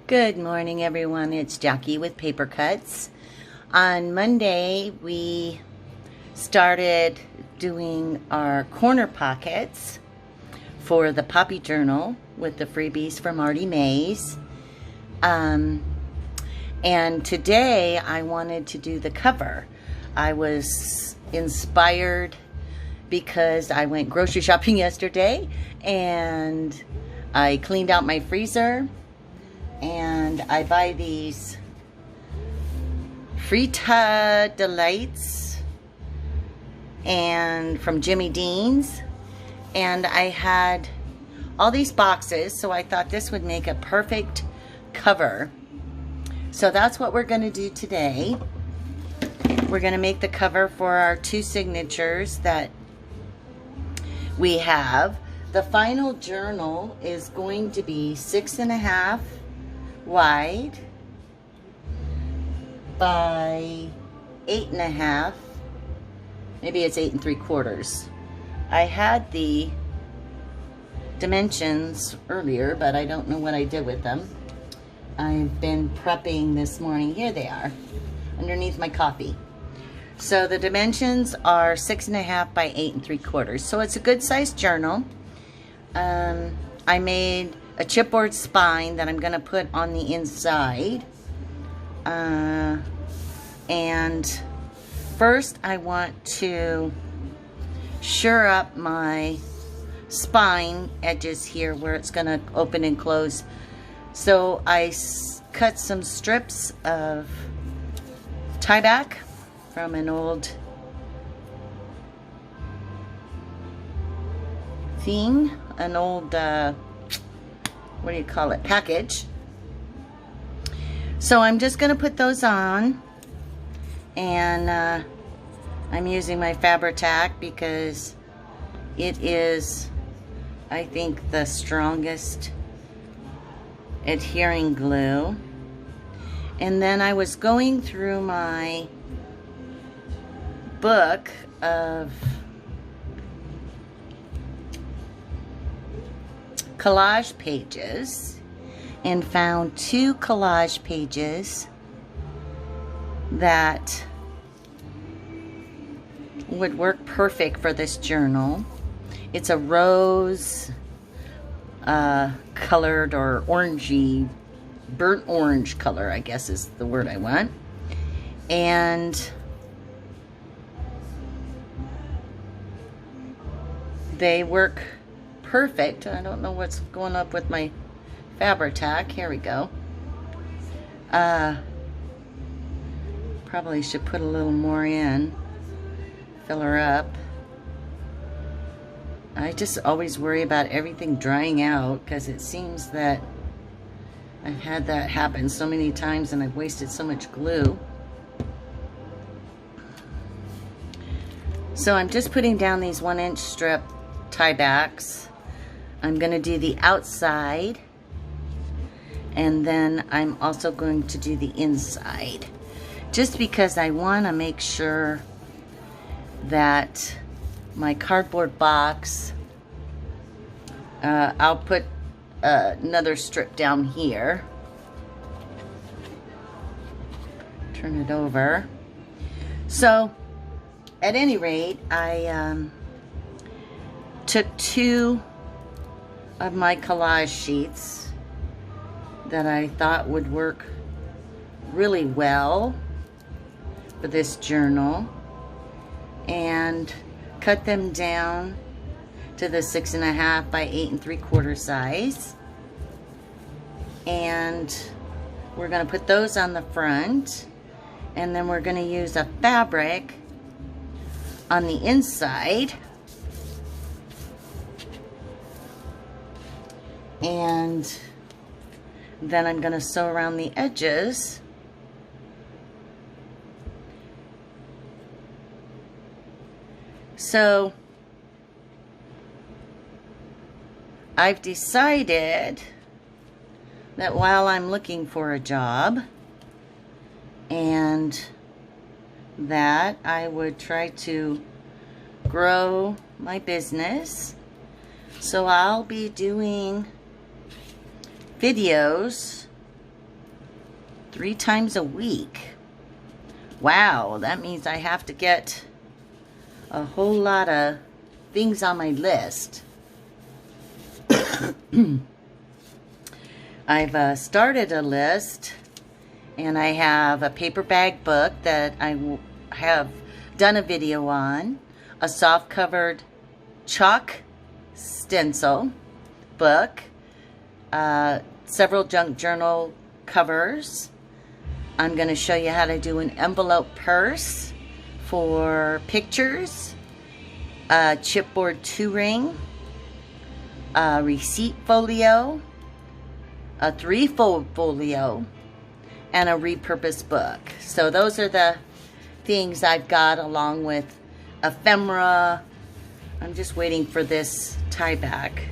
Good morning, everyone. It's Jackie with Paper Cuts. On Monday, we started doing our corner pockets for the Poppy Journal with the freebies from Marty Mays. And today, I wanted to do the cover. I was inspired because I went grocery shopping yesterday and I cleaned out my freezer. And I buy these Frita Delights and from Jimmy Dean's, and I had all these boxes, so I thought this would make a perfect cover. So that's what we're going to do today. We're going to make the cover for our two signatures that we have. The final journal is going to be 6.5 wide by 8.5, maybe it's 8 3/4. I had the dimensions earlier, but I don't know what I did with them. I've been prepping this morning. Here they are, underneath my coffee. So the dimensions are 6.5 by 8 3/4. So it's a good sized journal. I made a chipboard spine that I'm going to put on the inside. And first I want to sure up my spine edges here where it's going to open and close. So I cut some strips of tie back from an old thing, an old what do you call it, package. So I'm just going to put those on, and I'm using my Fabri-Tac because it is, I think, the strongest adhering glue. And then I was going through my book of collage pages and found 2 collage pages that would work perfect for this journal. It's a rose colored or orangey, burnt orange color, I guess is the word I want. And they work perfect. I don't know what's going up with my Fabri-Tac. Here we go. Probably should put a little more in. Fill her up. I just always worry about everything drying out because it seems that I've had that happen so many times and I've wasted so much glue. So I'm just putting down these 1-inch strip tie backs. I'm going to do the outside, and then I'm also going to do the inside, just because I want to make sure that my cardboard box, I'll put another strip down here, turn it over. So at any rate, I took 2 of my collage sheets that I thought would work really well for this journal and cut them down to the 6.5 by 8 3/4 size, and we're going to put those on the front, and then we're going to use a fabric on the inside. And then I'm going to sew around the edges. So I've decided that while I'm looking for a job, and that I would try to grow my business. So I'll be doing videos 3 times a week. Wow, that means I have to get a whole lot of things on my list. I've started a list, and I have a paper bag book that I have done a video on, a soft covered chalk stencil book, several junk journal covers. I'm going to show you how to do an envelope purse for pictures, a chipboard 2-ring, a receipt folio, a 3-fold folio, and a repurposed book. So those are the things I've got, along with ephemera. I'm just waiting for this tie back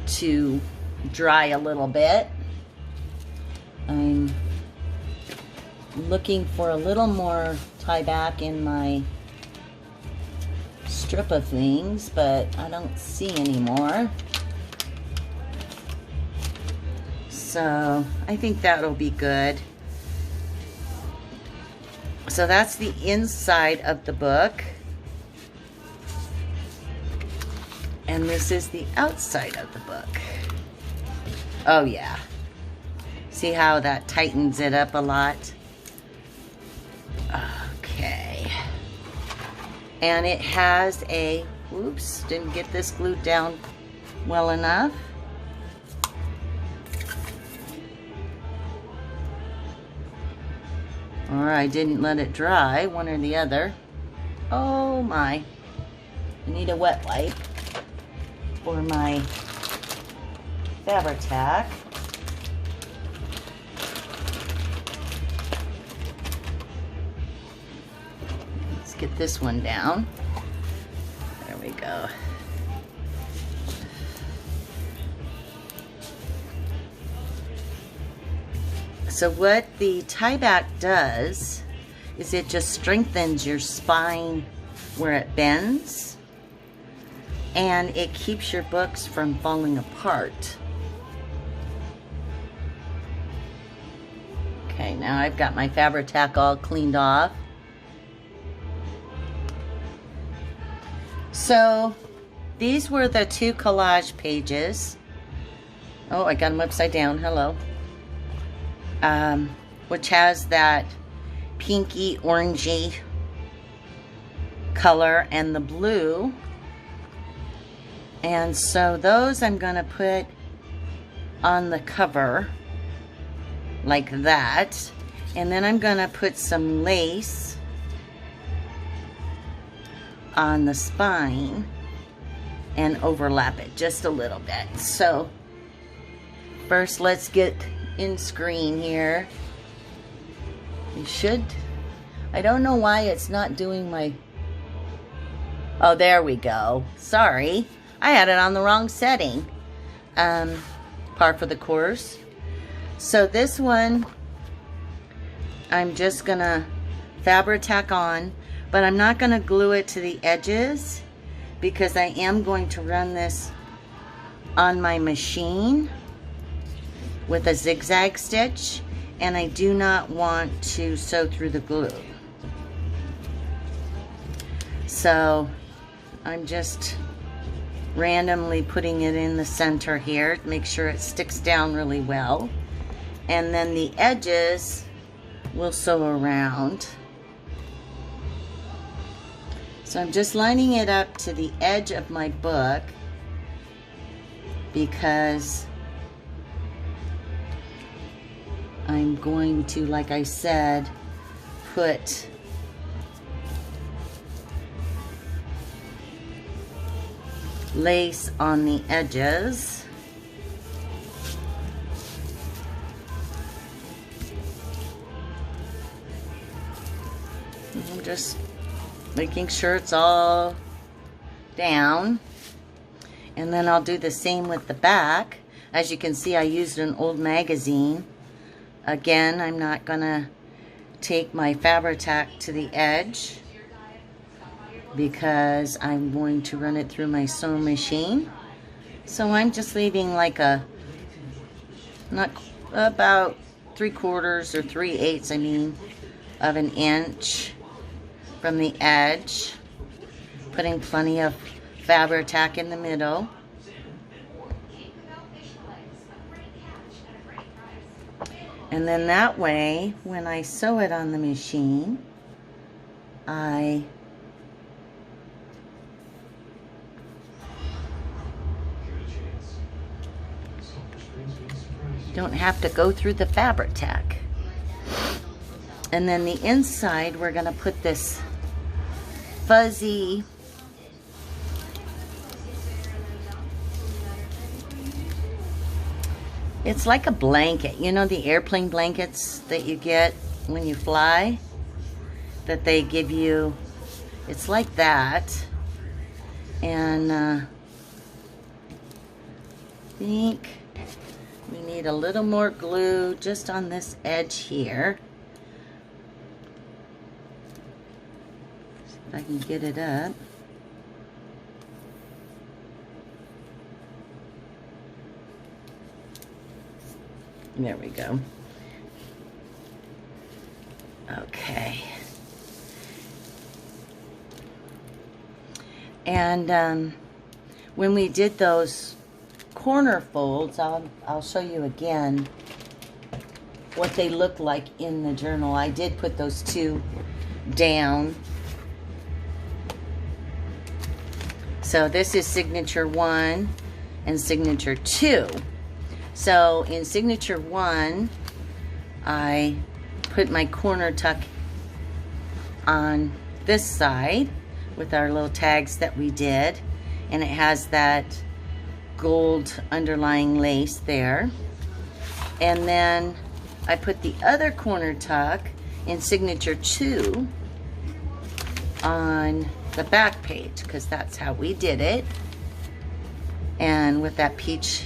to dry a little bit. I'm looking for a little more tie back in my strip of things, but I don't see any more. So I think that'll be good. So that's the inside of the book. And this is the outside of the book. Oh yeah. See how that tightens it up a lot? Okay. And it has a, oops, didn't get this glued down well enough. Or I didn't let it dry, one or the other. Oh my. I need a wet wipe for my Fabri-Tac. Let's get this one down. There we go. So what the tie back does is it just strengthens your spine where it bends, and it keeps your books from falling apart. Okay, now I've got my Fabri-Tac all cleaned off. So these were the 2 collage pages. Oh, I got them upside down. Hello. Which has that pinky orangey color and the blue. And so those I'm going to put on the cover like that. And then I'm going to put some lace on the spine and overlap it just a little bit. So first let's get in screen here. You should, I don't know why it's not doing my, oh, there we go. Sorry, I had it on the wrong setting. Par for the course. So this one, I'm just gonna Fabri-Tac on, but I'm not gonna glue it to the edges because I am going to run this on my machine with a zigzag stitch, and I do not want to sew through the glue. So I'm just randomly putting it in the center here to make sure it sticks down really well. And then the edges will sew around. So I'm just lining it up to the edge of my book because I'm going to, like I said, put lace on the edges. I'm just making sure it's all down. And then I'll do the same with the back. As you can see, I used an old magazine. Again, I'm not gonna take my Fabri-Tac to the edge because I'm going to run it through my sewing machine. So I'm just leaving like a, not about 3/4 or 3/8, I mean, of an inch from the edge, putting plenty of Fabri-Tac in the middle. And then that way, when I sew it on the machine, I don't have to go through the Fabri-Tac. And then the inside, we're going to put this fuzzy it's like a blanket, you know, the airplane blankets that you get when you fly, that they give you. It's like that. And I think we need a little more glue just on this edge here. See if I can get it up. There we go. Okay. And when we did those corner folds, I'll show you again what they look like in the journal. I did put those two down. So this is signature 1 and signature 2. So in signature 1, I put my corner tuck on this side with our little tags that we did, and it has that gold underlying lace there. And then I put the other corner tuck in signature 2 on the back page, because that's how we did it. And with that peach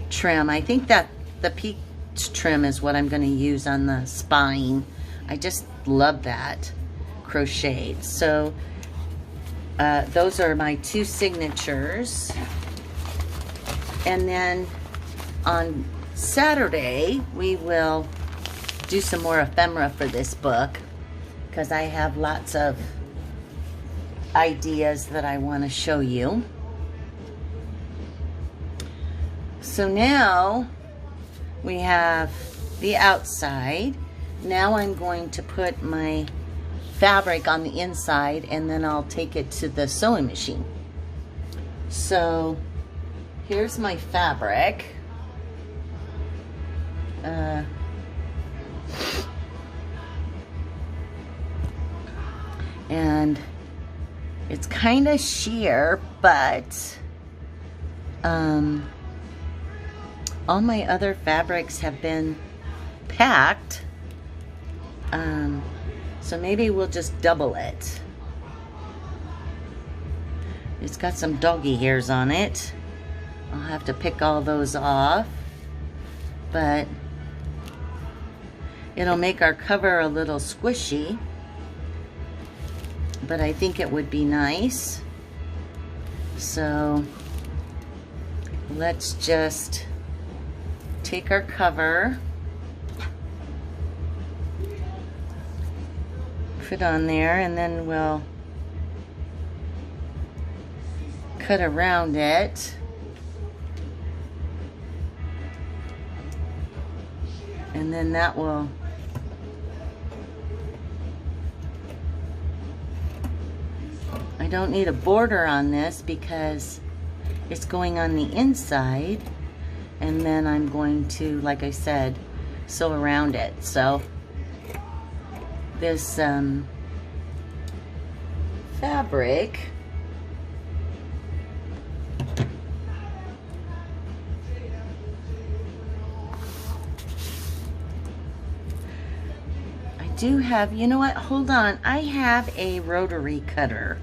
trim, I think that the peach trim is what I'm going to use on the spine. I just love that crocheted. So those are my 2 signatures. And then on Saturday we will do some more ephemera for this book, because I have lots of ideas that I want to show you. So now we have the outside. Now I'm going to put my fabric on the inside, and then I'll take it to the sewing machine. So here's my fabric. And it's kind of sheer, but all my other fabrics have been packed, so maybe we'll just double it. It's got some doggy hairs on it. I'll have to pick all those off, but it'll make our cover a little squishy, but I think it would be nice. So let's just take our cover, put on there, and then we'll cut around it. And then that will I don't need a border on this because it's going on the inside, and then I'm going to, like I said, sew around it. So this fabric, I do have, you know what, hold on, I have a rotary cutter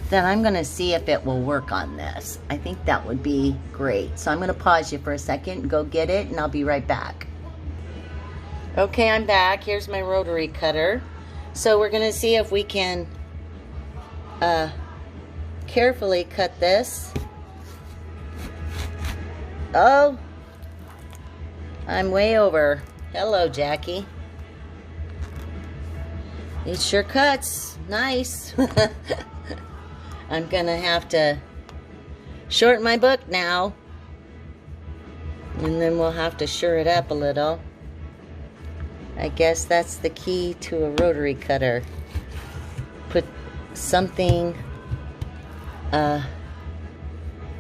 that I'm going to see if it will work on this. I think that would be great. So I'm going to pause you for a second, go get it, and I'll be right back. Okay, I'm back. Here's my rotary cutter. So we're going to see if we can carefully cut this. Oh, I'm way over. Hello, Jackie. It sure cuts. Nice. I'm gonna have to shorten my book now. And then we'll have to sure it up a little. I guess that's the key to a rotary cutter. Put something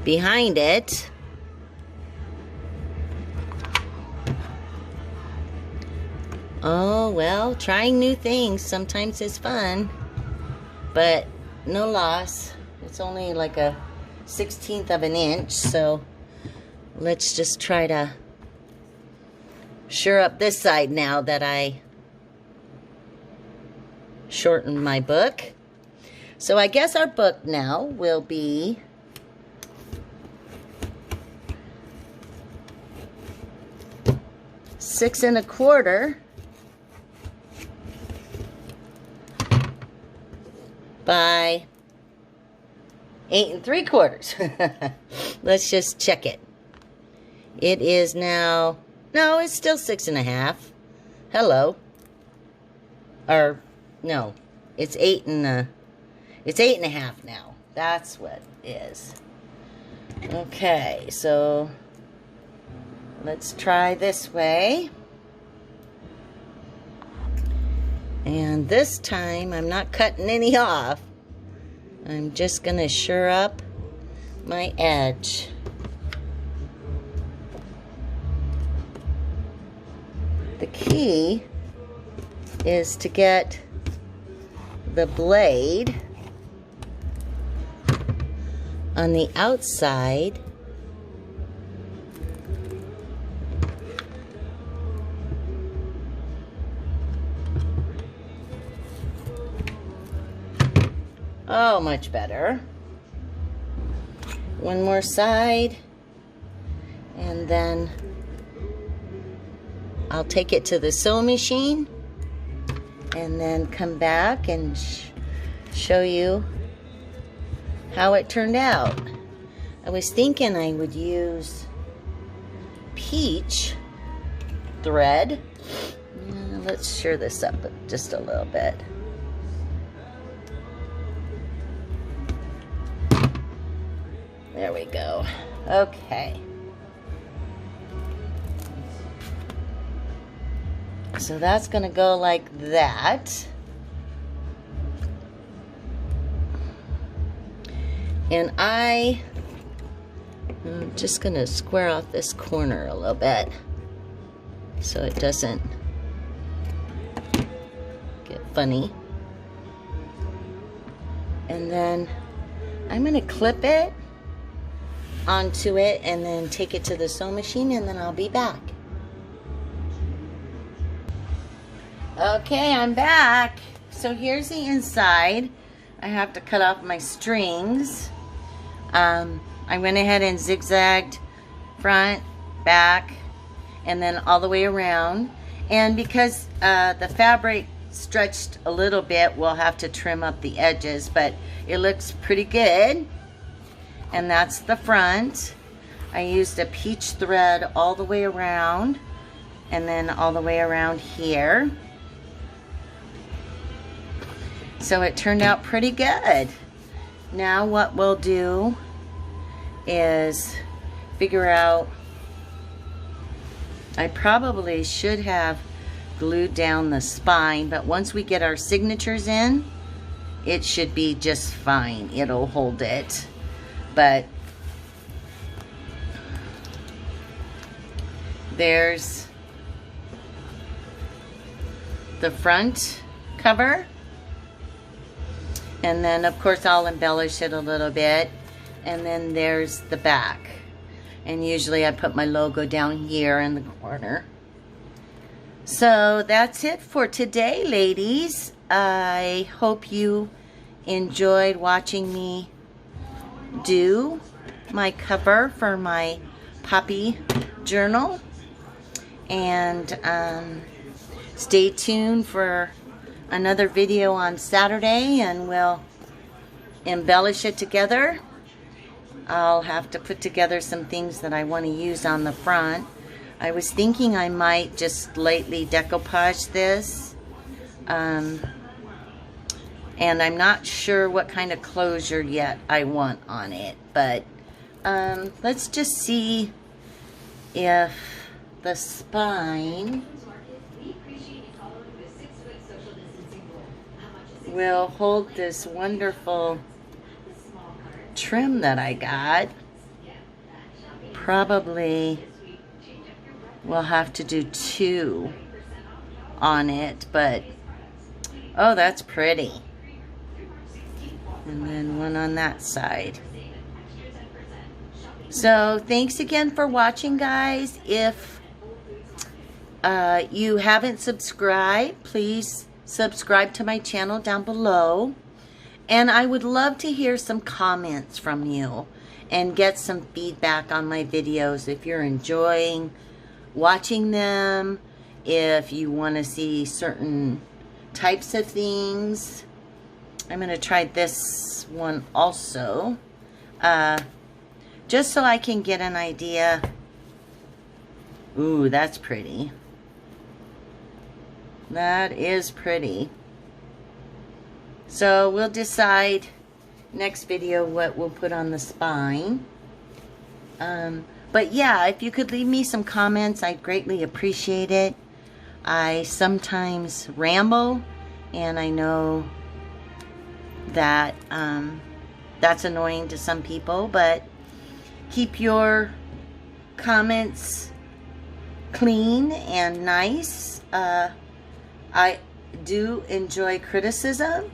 behind it. Oh, well, trying new things sometimes is fun, but no loss. It's only like a 1/16 of an inch, so let's just try to sure up this side now that I shortened my book. So I guess our book now will be six and a quarter by 8 3/4. Let's just check it. It is now, no, it's still 6.5. Hello. Or, no, it's 8.5 now. That's what it is. Okay, so let's try this way. And this time, I'm not cutting any off. I'm just going to sure up my edge. The key is to get the blade on the outside oh, much better. One more side, and then I'll take it to the sewing machine and then come back and show you how it turned out. I was thinking I would use peach thread. Let's sure this up just a little bit. There we go. Okay. So that's going to go like that. And I'm just going to square off this corner a little bit so it doesn't get funny. And then I'm going to clip it onto it and then take it to the sewing machine, and then I'll be back. Okay, I'm back. So here's the inside. I have to cut off my strings. I went ahead and zigzagged front, back, and then all the way around. And because the fabric stretched a little bit, we'll have to trim up the edges, but it looks pretty good. And that's the front. I used a peach thread all the way around, and then all the way around here. So it turned out pretty good. Now what we'll do is figure out, I probably should have glued down the spine, but once we get our signatures in, it should be just fine. It'll hold it. But there's the front cover, and then of course I'll embellish it a little bit, and then there's the back, and usually I put my logo down here in the corner. So that's it for today, ladies. I hope you enjoyed watching me do my cover for my Poppy journal, and stay tuned for another video on Saturday, and we'll embellish it together. I'll have to put together some things that I want to use on the front. I was thinking I might just lightly decoupage this. And I'm not sure what kind of closure yet I want on it. But let's just see if the spine will hold this wonderful trim that I got. Probably we'll have to do 2 on it, but oh, that's pretty. And then 1 on that side. So thanks again for watching, guys. If you haven't subscribed, please subscribe to my channel down below. And I would love to hear some comments from you and get some feedback on my videos. If you're enjoying watching them, if you want to see certain types of things. I'm going to try this one also, just so I can get an idea. Ooh, that's pretty. That is pretty. So we'll decide next video what we'll put on the spine. But yeah, if you could leave me some comments, I'd greatly appreciate it. I sometimes ramble, and I know that that's annoying to some people, but keep your comments clean and nice. I do enjoy criticism,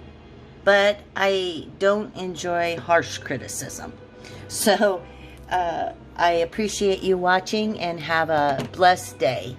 but I don't enjoy harsh criticism. So I appreciate you watching, and have a blessed day.